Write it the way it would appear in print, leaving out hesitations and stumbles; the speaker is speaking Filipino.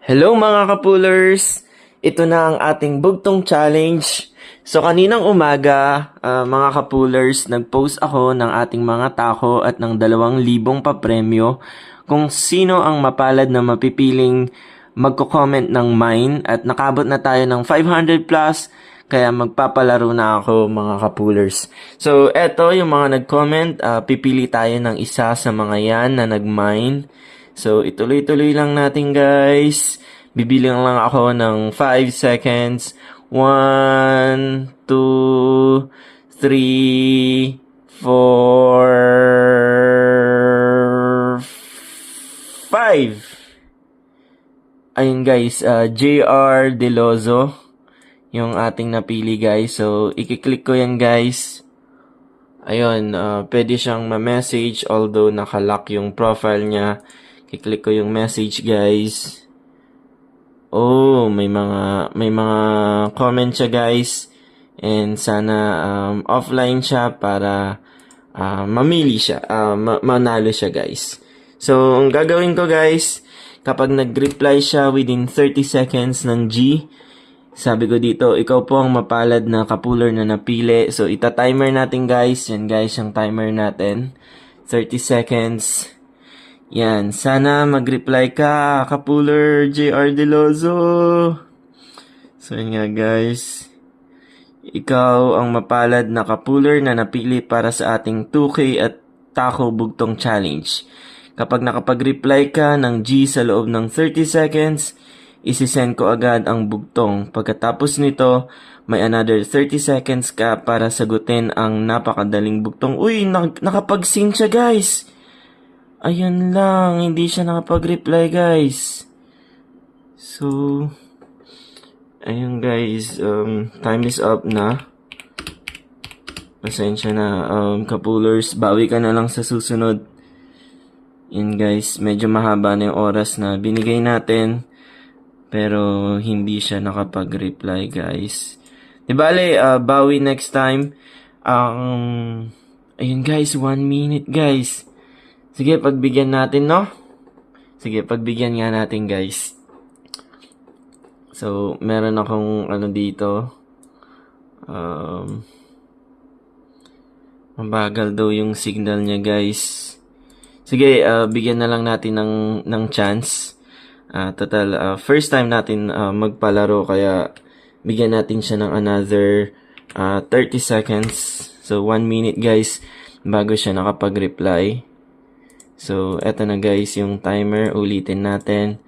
Hello mga kapulers! Ito na ang ating bugtong challenge. So kaninang umaga, mga kapulers, nag-post ako ng ating mga tako at ng 2,000 papremyo kung sino ang mapalad na mapipiling magko-comment ng mine at nakabot na tayo ng 500 plus kaya magpapalaro na ako mga kapulers. So eto yung mga nag-comment, pipili tayo ng isa sa mga yan na nag-mine. So, ituloy-tuloy lang natin guys. Bibilang lang ako ng 5 seconds. 1, 2, 3, 4, 5. Ayun guys, JR Delozo yung ating napili guys. So, ikiklik ko yan guys. Ayun, pwede siyang ma-message although nakalock yung profile niya. Kiklik ko yung message guys. Oh, may mga comment siya guys. And sana offline siya para mamili siya, manalo siya guys. So, ang gagawin ko guys, kapag nag-reply siya within 30 seconds ng G, sabi ko dito, ikaw po ang mapalad na kapuler na napili. So, ita-timer natin guys. Yan guys, yung timer natin. 30 seconds. Yan, sana mag-reply ka, kapuler JR Delozo. So, yun nga guys. Ikaw ang mapalad na kapuler na napili para sa ating 2K at Taco Bugtong Challenge. Kapag nakapag-reply ka ng G sa loob ng 30 seconds, isisend ko agad ang bugtong. Pagkatapos nito, may another 30 seconds ka para sagutin ang napakadaling bugtong. Uy, nakapag-send siya guys! Ayun lang, hindi siya nakapag-reply guys. So, ayun guys, time is up na. Pasensya na, kapulers, bawi ka na lang sa susunod. Yun guys, medyo mahaba na yung oras na binigay natin. Pero hindi siya nakapag-reply guys. Di bale, bawi next time. Ayun guys, 1 minute guys. Sige, pagbigyan natin, no? Sige, pagbigyan nga natin, guys. So, meron akong, dito. Mabagal daw yung signal niya, guys. Sige, bigyan na lang natin ng chance. Total, first time natin magpalaro, kaya bigyan natin siya ng another 30 seconds. So, 1 minute, guys, bago siya nakapag-reply. So, eto na guys yung timer. Ulitin natin.